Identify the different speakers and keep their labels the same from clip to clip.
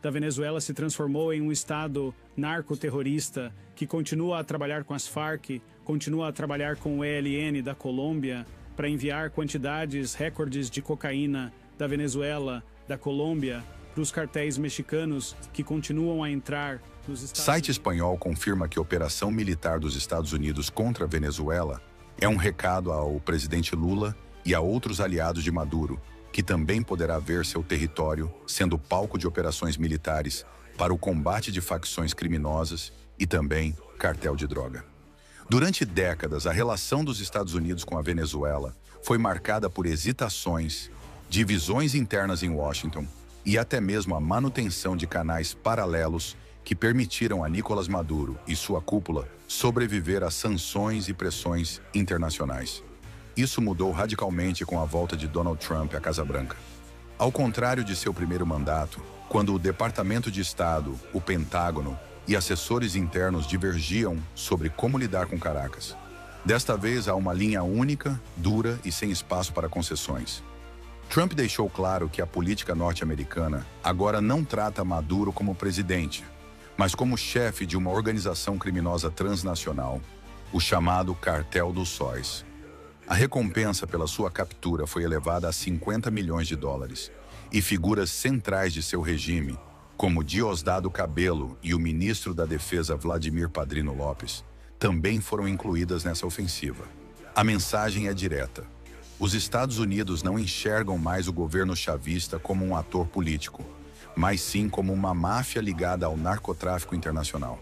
Speaker 1: da Venezuela se transformou em um estado narcoterrorista que continua a trabalhar com as Farc, continua a trabalhar com o ELN da Colômbia para enviar quantidades recordes de cocaína da Venezuela, da Colômbia, para os cartéis mexicanos que continuam a entrar nos Estados
Speaker 2: Site
Speaker 1: Unidos.
Speaker 2: espanhol confirma que a operação militar dos Estados Unidos contra a Venezuela é um recado ao presidente Lula e a outros aliados de Maduro, que também poderá ver seu território sendo palco de operações militares para o combate de facções criminosas e também cartel de droga. Durante décadas, a relação dos Estados Unidos com a Venezuela foi marcada por hesitações, divisões internas em Washington e até mesmo a manutenção de canais paralelos que permitiram a Nicolás Maduro e sua cúpula sobreviver a sanções e pressões internacionais. Isso mudou radicalmente com a volta de Donald Trump à Casa Branca. Ao contrário de seu primeiro mandato, quando o Departamento de Estado, o Pentágono e assessores internos divergiam sobre como lidar com Caracas. Desta vez há uma linha única, dura e sem espaço para concessões. Trump deixou claro que a política norte-americana agora não trata Maduro como presidente, mas como chefe de uma organização criminosa transnacional, o chamado Cartel dos Sóis. A recompensa pela sua captura foi elevada a 50 milhões de dólares, e figuras centrais de seu regime, como Diosdado Cabello e o ministro da Defesa Vladimir Padrino Lopes, também foram incluídas nessa ofensiva. A mensagem é direta. Os Estados Unidos não enxergam mais o governo chavista como um ator político, mas sim como uma máfia ligada ao narcotráfico internacional.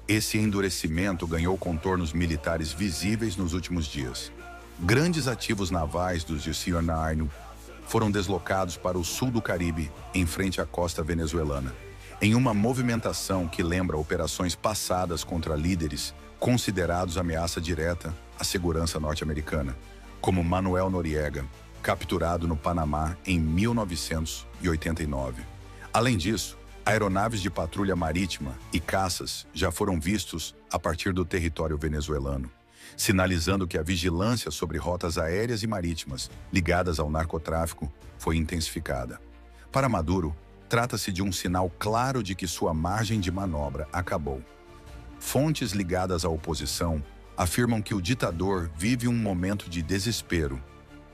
Speaker 2: Esse endurecimento ganhou contornos militares visíveis nos últimos dias. Grandes ativos navais dos GCNR foram deslocados para o sul do Caribe, em frente à costa venezuelana, em uma movimentação que lembra operações passadas contra líderes considerados ameaça direta à segurança norte-americana, como Manuel Noriega, capturado no Panamá em 1989. Além disso, aeronaves de patrulha marítima e caças já foram vistos a partir do território venezuelano, sinalizando que a vigilância sobre rotas aéreas e marítimas ligadas ao narcotráfico foi intensificada. Para Maduro, trata-se de um sinal claro de que sua margem de manobra acabou. Fontes ligadas à oposição afirmam que o ditador vive um momento de desespero,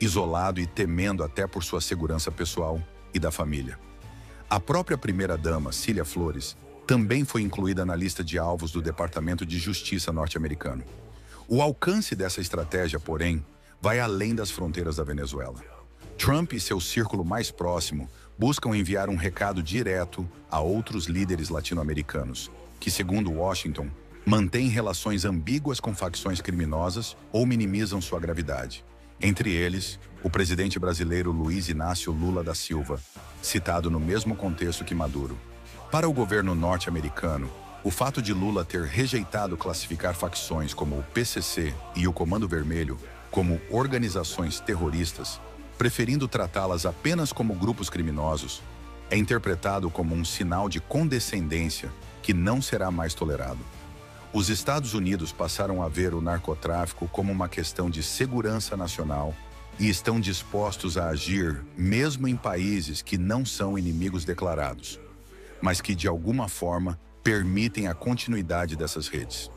Speaker 2: isolado e temendo até por sua segurança pessoal e da família. A própria primeira-dama, Cília Flores, também foi incluída na lista de alvos do Departamento de Justiça norte-americano. O alcance dessa estratégia, porém, vai além das fronteiras da Venezuela. Trump e seu círculo mais próximo buscam enviar um recado direto a outros líderes latino-americanos, que, segundo Washington, mantêm relações ambíguas com facções criminosas ou minimizam sua gravidade. Entre eles, o presidente brasileiro Luiz Inácio Lula da Silva, citado no mesmo contexto que Maduro. Para o governo norte-americano, o fato de Lula ter rejeitado classificar facções como o PCC e o Comando Vermelho como organizações terroristas, preferindo tratá-las apenas como grupos criminosos, é interpretado como um sinal de condescendência que não será mais tolerado. Os Estados Unidos passaram a ver o narcotráfico como uma questão de segurança nacional e estão dispostos a agir mesmo em países que não são inimigos declarados, mas que de alguma forma permitem a continuidade dessas redes.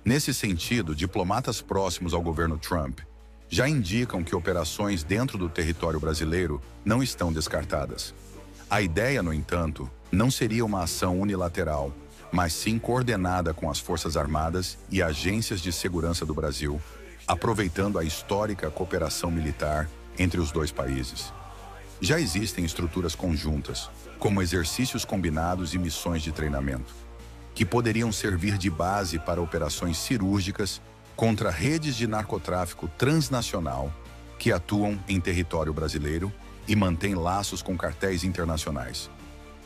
Speaker 2: Nesse sentido, diplomatas próximos ao governo Trump já indicam que operações dentro do território brasileiro não estão descartadas. A ideia, no entanto, não seria uma ação unilateral, mas sim coordenada com as Forças Armadas e agências de segurança do Brasil, aproveitando a histórica cooperação militar entre os dois países. Já existem estruturas conjuntas, como exercícios combinados e missões de treinamento, que poderiam servir de base para operações cirúrgicas contra redes de narcotráfico transnacional que atuam em território brasileiro e mantêm laços com cartéis internacionais.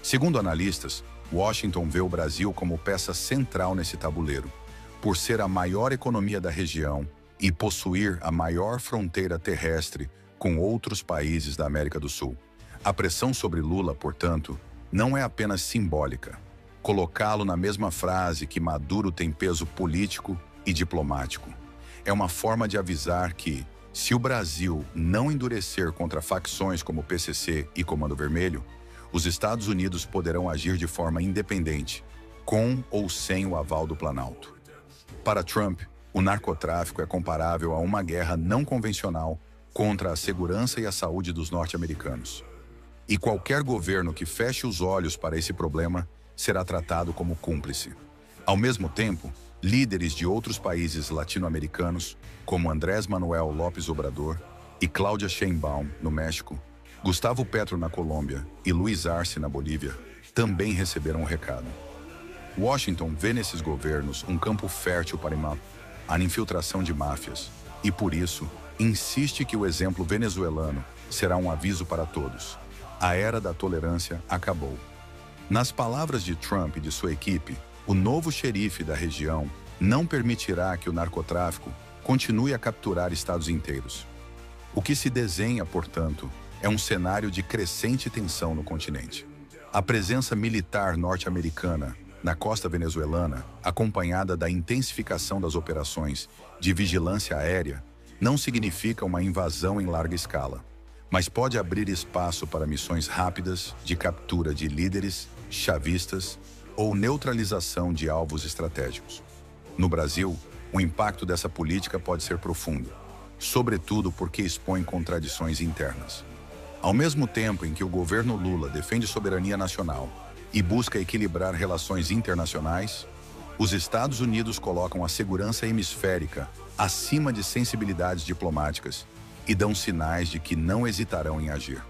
Speaker 2: Segundo analistas, Washington vê o Brasil como peça central nesse tabuleiro, por ser a maior economia da região e possuir a maior fronteira terrestre com outros países da América do Sul. A pressão sobre Lula, portanto, não é apenas simbólica. Colocá-lo na mesma frase que Maduro tem peso político e diplomático. É uma forma de avisar que, se o Brasil não endurecer contra facções como o PCC e Comando Vermelho, os Estados Unidos poderão agir de forma independente, com ou sem o aval do Planalto. Para Trump, o narcotráfico é comparável a uma guerra não convencional contra a segurança e a saúde dos norte-americanos. E qualquer governo que feche os olhos para esse problema será tratado como cúmplice. Ao mesmo tempo, líderes de outros países latino-americanos, como Andrés Manuel López Obrador e Claudia Sheinbaum, no México, Gustavo Petro, na Colômbia, e Luiz Arce, na Bolívia, também receberam o recado. Washington vê nesses governos um campo fértil para a infiltração de máfias e, por isso, insiste que o exemplo venezuelano será um aviso para todos. A era da tolerância acabou. Nas palavras de Trump e de sua equipe, o novo xerife da região não permitirá que o narcotráfico continue a capturar estados inteiros. O que se desenha, portanto, é um cenário de crescente tensão no continente. A presença militar norte-americana na costa venezuelana, acompanhada da intensificação das operações de vigilância aérea, não significa uma invasão em larga escala, mas pode abrir espaço para missões rápidas de captura de líderes, chavistas ou neutralização de alvos estratégicos. No Brasil, o impacto dessa política pode ser profundo, sobretudo porque expõe contradições internas. Ao mesmo tempo em que o governo Lula defende soberania nacional e busca equilibrar relações internacionais, os Estados Unidos colocam a segurança hemisférica acima de sensibilidades diplomáticas e dão sinais de que não hesitarão em agir.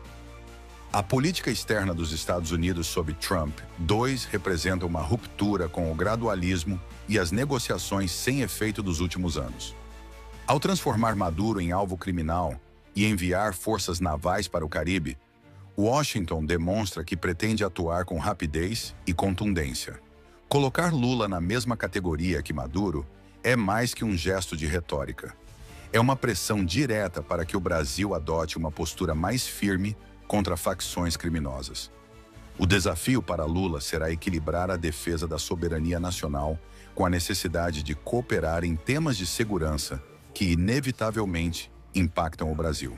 Speaker 2: A política externa dos Estados Unidos sob Trump II representa uma ruptura com o gradualismo e as negociações sem efeito dos últimos anos. Ao transformar Maduro em alvo criminal e enviar forças navais para o Caribe, Washington demonstra que pretende atuar com rapidez e contundência. Colocar Lula na mesma categoria que Maduro é mais que um gesto de retórica. É uma pressão direta para que o Brasil adote uma postura mais firme contra facções criminosas. O desafio para Lula será equilibrar a defesa da soberania nacional com a necessidade de cooperar em temas de segurança que, inevitavelmente, impactam o Brasil.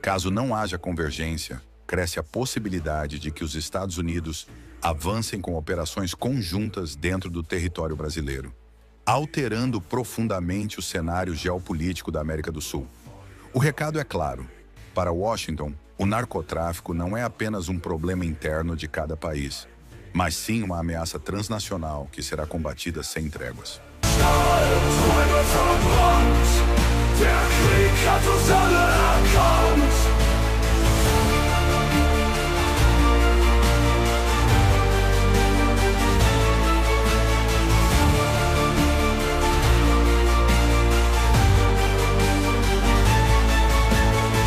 Speaker 2: Caso não haja convergência, cresce a possibilidade de que os Estados Unidos avancem com operações conjuntas dentro do território brasileiro, alterando profundamente o cenário geopolítico da América do Sul. O recado é claro. Para Washington, o narcotráfico não é apenas um problema interno de cada país, mas sim uma ameaça transnacional que será combatida sem tréguas.
Speaker 3: Der Krieg hat uns alle erkannt.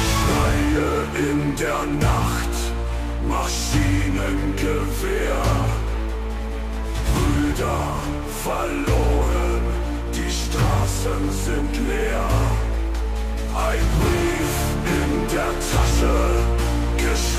Speaker 3: Schreie in der Nacht, Maschinengewehr. Brüder verloren, die Straßen sind leer. Ein Brief in der Tasche, geschrieben.